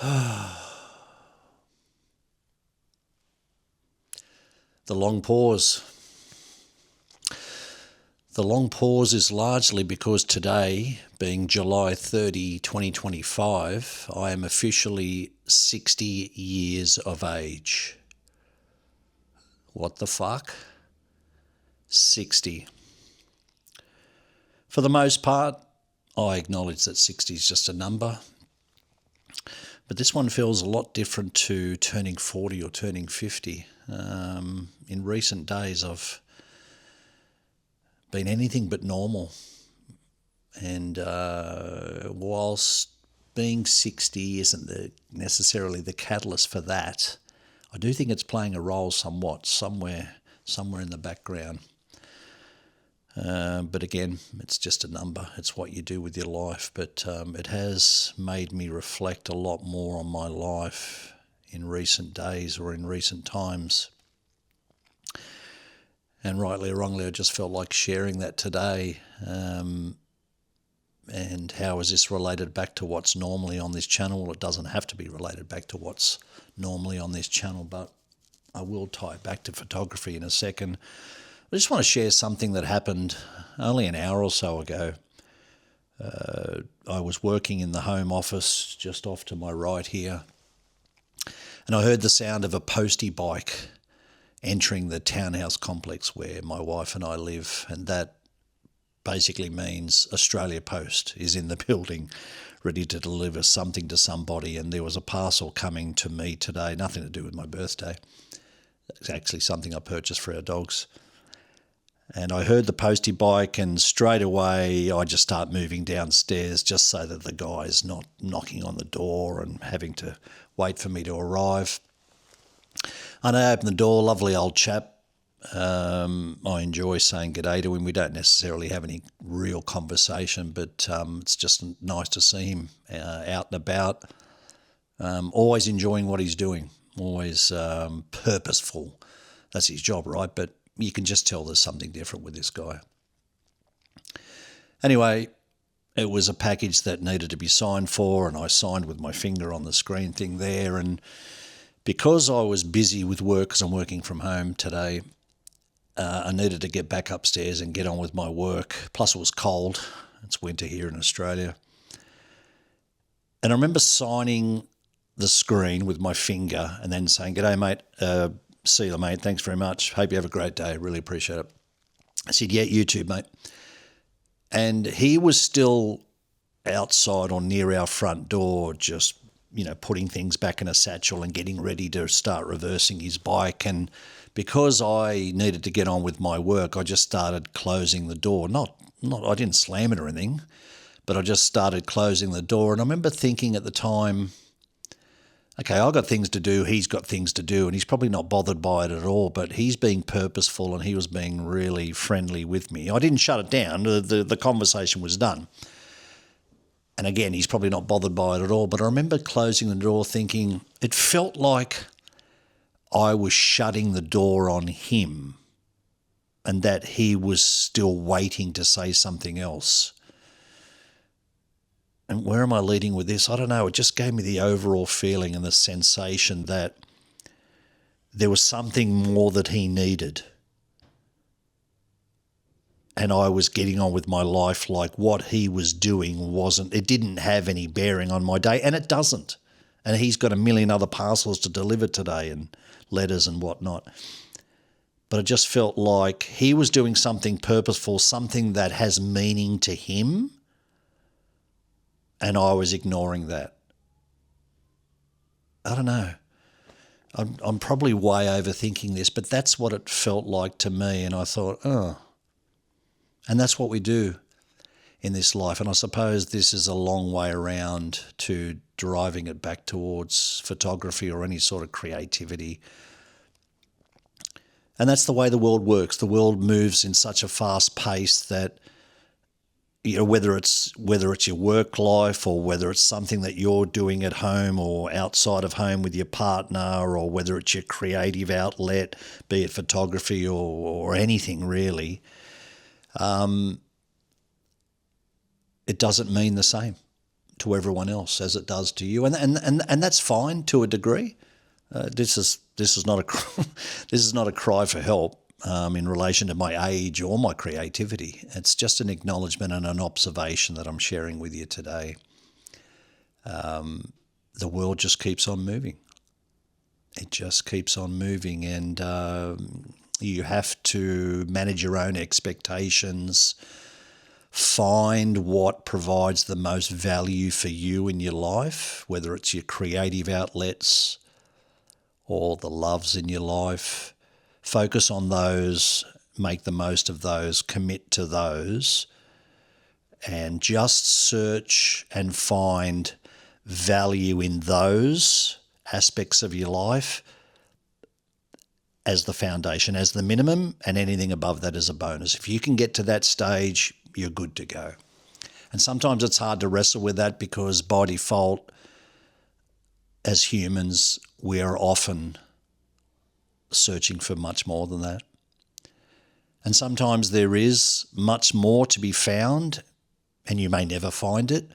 The long pause. The long pause is largely because today, being July 30, 2025, I am officially 60 years of age. What the fuck? 60. For the most part, I acknowledge that 60 is just a number. But this one feels a lot different to turning 40 or turning 50. In recent days, I've been anything but normal. And whilst being 60 isn't necessarily the catalyst for that, I do think it's playing a role somewhat, somewhere in the background. But again, it's just a number. It's what you do with your life. But it has made me reflect a lot more on my life in recent days or in recent times. And rightly or wrongly, I just felt like sharing that today. And how is this related back to what's normally on this channel? Well, it doesn't have to be related back to what's normally on this channel, but I will tie it back to photography in a second. I just want to share something that happened only an hour or so ago. I was working in the home office just off to my right here, and I heard the sound of a postie bike entering the townhouse complex where my wife and I live, and that basically means Australia Post is in the building ready to deliver something to somebody, and there was a parcel coming to me today, nothing to do with my birthday. It's actually something I purchased for our dogs. And I heard the postie bike, and straight away I just start moving downstairs just so that the guy's not knocking on the door and having to wait for me to arrive. And I open the door, lovely old chap. I enjoy saying g'day to him. We don't necessarily have any real conversation, but it's just nice to see him out and about. Always enjoying what he's doing, always purposeful. That's his job, right? But you can just tell there's something different with this guy. Anyway, it was a package that needed to be signed for, and I signed with my finger on the screen thing there. And because I was busy with work, because I'm working from home today, I needed to get back upstairs and get on with my work. Plus it was cold. It's winter here in Australia. And I remember signing the screen with my finger and then saying, "G'day, mate. See you, mate. Thanks very much. Hope you have a great day. Really appreciate it." I said, "Yeah, you too, mate." And he was still outside or near our front door, just, putting things back in a satchel and getting ready to start reversing his bike. And because I needed to get on with my work, I just started closing the door. I didn't slam it or anything, but I just started closing the door. And I remember thinking at the time, okay, I've got things to do, he's got things to do, and he's probably not bothered by it at all, but he's being purposeful and he was being really friendly with me. I didn't shut it down. The conversation was done. And again, he's probably not bothered by it at all, but I remember closing the door thinking it felt like I was shutting the door on him and that he was still waiting to say something else. And where am I leading with this? I don't know. It just gave me the overall feeling and the sensation that there was something more that he needed. And I was getting on with my life like what he was doing it didn't have any bearing on my day, and it doesn't. And he's got a million other parcels to deliver today and letters and whatnot. But it just felt like he was doing something purposeful, something that has meaning to him, and I was ignoring that. I don't know. I'm probably way overthinking this, but that's what it felt like to me. And I thought, oh, and that's what we do in this life. And I suppose this is a long way around to driving it back towards photography or any sort of creativity. And that's the way the world works. The world moves in such a fast pace that, whether it's your work life or whether it's something that you're doing at home or outside of home with your partner, or whether it's your creative outlet, be it photography or anything really, it doesn't mean the same. to everyone else as it does to you, and that's fine to a degree. This is not a this is not a cry for help in relation to my age or my creativity. It's just an acknowledgement and an observation that I'm sharing with you today. The world just keeps on moving. It just keeps on moving, and you have to manage your own expectations, find what provides the most value for you in your life, whether it's your creative outlets or the loves in your life. Focus on those, make the most of those, commit to those, and just search and find value in those aspects of your life as the foundation, as the minimum, and anything above that is a bonus. If you can get to that stage, you're good to go. And sometimes it's hard to wrestle with that because by default, as humans, we are often searching for much more than that. And sometimes there is much more to be found and you may never find it.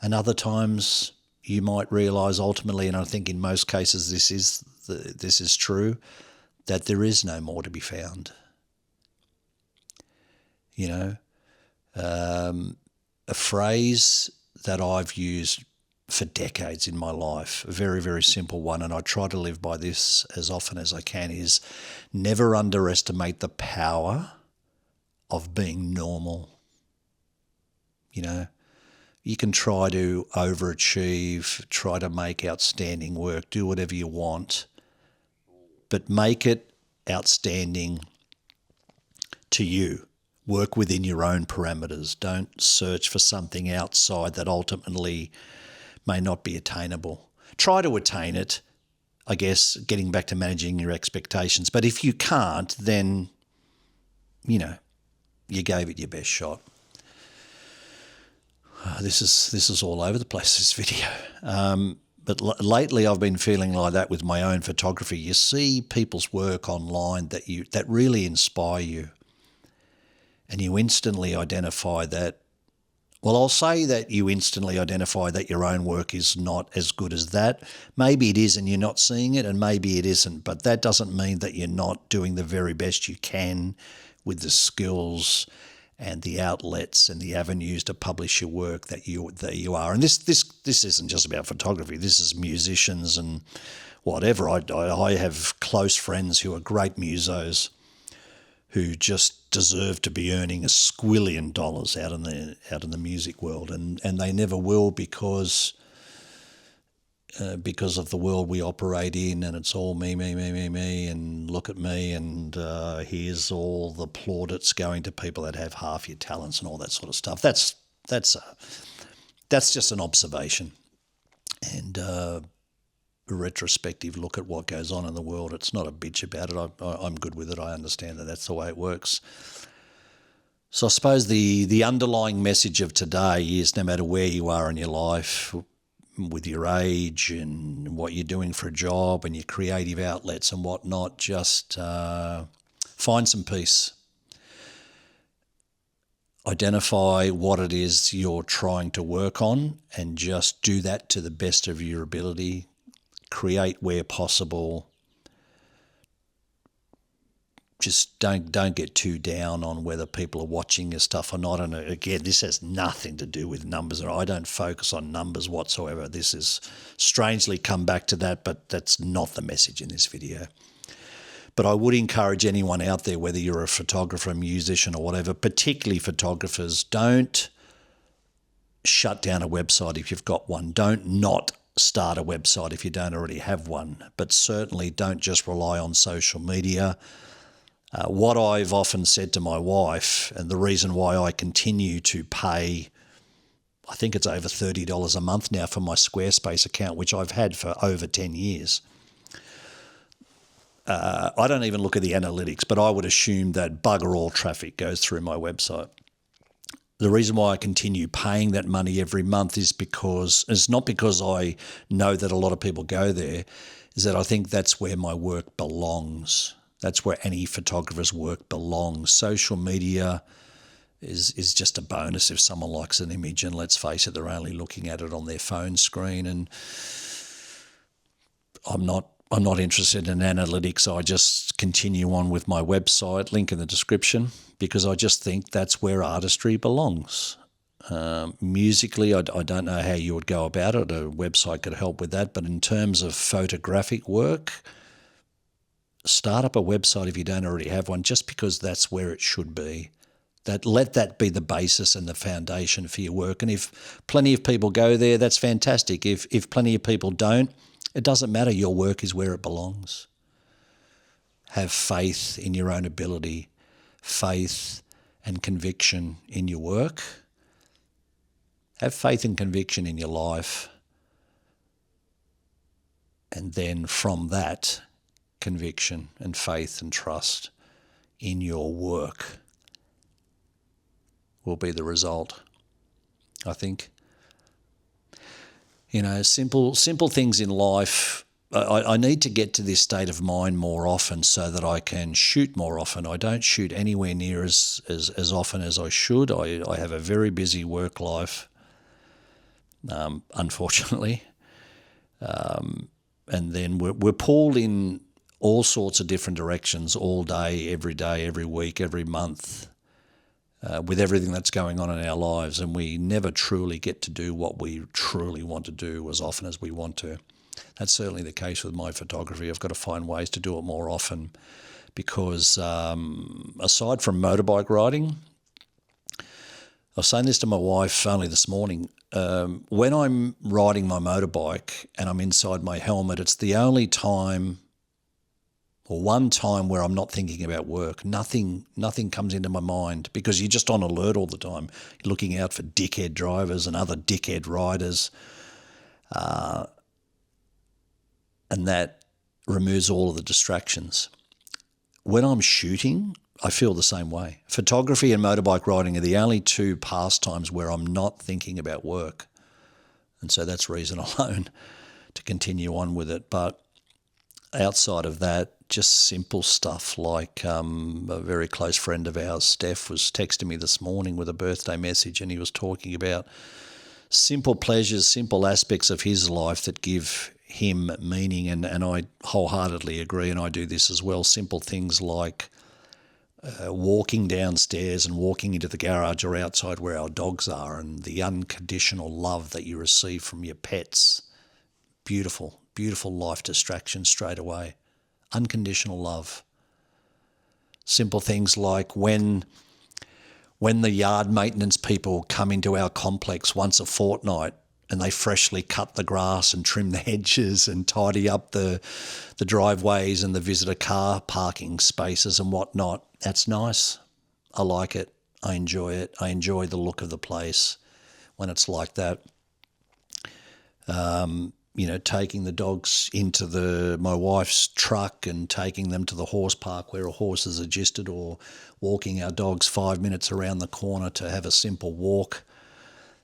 And other times you might realise ultimately, and I think in most cases this is true, that there is no more to be found. You know, a phrase that I've used for decades in my life, a very, very simple one, and I try to live by this as often as I can, is never underestimate the power of being normal. You know, you can try to overachieve, try to make outstanding work, do whatever you want, but make it outstanding to you. Work within your own parameters. Don't search for something outside that ultimately may not be attainable. Try to attain it, I guess, getting back to managing your expectations. But if you can't, then, you know, you gave it your best shot. This is all over the place, this video. But lately I've been feeling like that with my own photography. You see people's work online that really inspire you, and you instantly identify that. Well, I'll say that you instantly identify that your own work is not as good as that. Maybe it is and you're not seeing it, and maybe it isn't, but that doesn't mean that you're not doing the very best you can with the skills and the outlets and the avenues to publish your work that you are. And this isn't just about photography. This is musicians and whatever. I have close friends who are great musos who just deserve to be earning $1 squillion out in the music world, and they never will because of the world we operate in, and it's all me, and look at me, and here's all the plaudits going to people that have half your talents and all that sort of stuff. That's just an observation, and a retrospective look at what goes on in the world. It's not a bitch about it. I'm good with it. I understand that that's the way it works. So I suppose the underlying message of today is no matter where you are in your life, with your age and what you're doing for a job and your creative outlets and whatnot, just find some peace. Identify what it is you're trying to work on and just do that to the best of your ability. Create where possible. Just don't get too down on whether people are watching your stuff or not. And again, this has nothing to do with numbers. I don't focus on numbers whatsoever. This is strangely come back to that, but that's not the message in this video. But I would encourage anyone out there, whether you're a photographer, a musician or whatever, particularly photographers, don't shut down a website if you've got one. Don't not start a website if you don't already have one. But certainly don't just rely on social media. What I've often said to my wife, and the reason why I continue to pay, I think it's over $30 a month now for my Squarespace account, which I've had for over 10 years. I don't even look at the analytics, but I would assume that bugger all traffic goes through my website. The reason why I continue paying that money every month is because it's not because I know that a lot of people go there, is that I think that's where my work belongs. That's where any photographer's work belongs. Social media is just a bonus if someone likes an image, and let's face it, they're only looking at it on their phone screen. And I'm not interested in analytics. I just continue on with my website, link in the description, because I just think that's where artistry belongs. Musically, I don't know how you would go about it. A website could help with that. But in terms of photographic work, start up a website if you don't already have one, just because that's where it should be. Let that be the basis and the foundation for your work. And if plenty of people go there, that's fantastic. If plenty of people don't, it doesn't matter. Your work is where it belongs. Have faith in your own ability, faith and conviction in your work. Have faith and conviction in your life. And then from that, conviction and faith and trust in your work will be the result, I think. Simple things in life. I need to get to this state of mind more often so that I can shoot more often. I don't shoot anywhere near as often as I should. I have a very busy work life, unfortunately. And then we're pulled in all sorts of different directions all day, every week, every month, with everything that's going on in our lives, and we never truly get to do what we truly want to do as often as we want to. That's certainly the case with my photography. I've got to find ways to do it more often because aside from motorbike riding, I was saying this to my wife only this morning, when I'm riding my motorbike and I'm inside my helmet, it's the only time or one time where I'm not thinking about work. Nothing comes into my mind because you're just on alert all the time. You're looking out for dickhead drivers and other dickhead riders. And that removes all of the distractions. When I'm shooting, I feel the same way. Photography and motorbike riding are the only two pastimes where I'm not thinking about work. And so that's reason alone to continue on with it. But outside of that, just simple stuff like a very close friend of ours, Steph, was texting me this morning with a birthday message, and he was talking about simple pleasures, simple aspects of his life that give him meaning, and I wholeheartedly agree, and I do this as well. Simple things like walking downstairs and walking into the garage or outside where our dogs are, and the unconditional love that you receive from your pets. Beautiful, beautiful life distraction straight away. Unconditional love. Simple things like when the yard maintenance people come into our complex once a fortnight and they freshly cut the grass and trim the hedges and tidy up the driveways and the visitor car parking spaces and whatnot. That's nice. I like it. I enjoy it. I enjoy the look of the place when it's like that. Taking the dogs into my wife's truck and taking them to the horse park where a horse is adjusted, or walking our dogs 5 minutes around the corner to have a simple walk.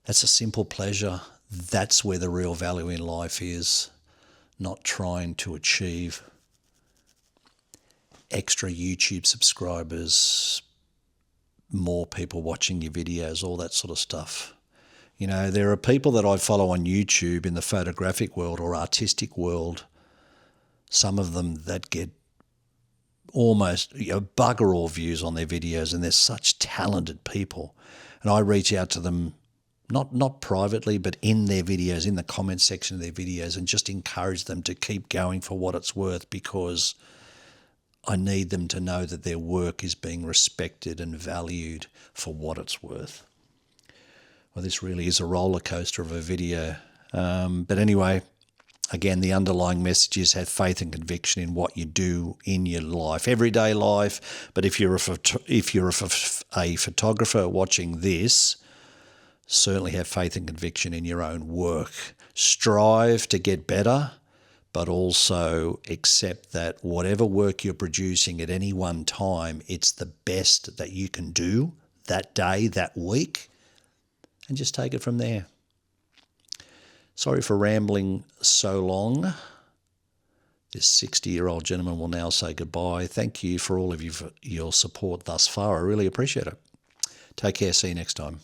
That's a simple pleasure. That's where the real value in life is, not trying to achieve extra YouTube subscribers, more people watching your videos, all that sort of stuff. There are people that I follow on YouTube in the photographic world or artistic world, some of them that get almost bugger all views on their videos, and they're such talented people. And I reach out to them, not privately, but in their videos, in the comment section of their videos, and just encourage them to keep going for what it's worth, because I need them to know that their work is being respected and valued for what it's worth. Well, this really is a roller coaster of a video. But anyway, again, the underlying message is have faith and conviction in what you do in your life, everyday life. But if you're a photographer watching this, certainly have faith and conviction in your own work. Strive to get better, but also accept that whatever work you're producing at any one time, it's the best that you can do that day, that week. And just take it from there. Sorry for rambling so long. This 60-year-old gentleman will now say goodbye. Thank you for all of your support thus far. I really appreciate it. Take care. See you next time.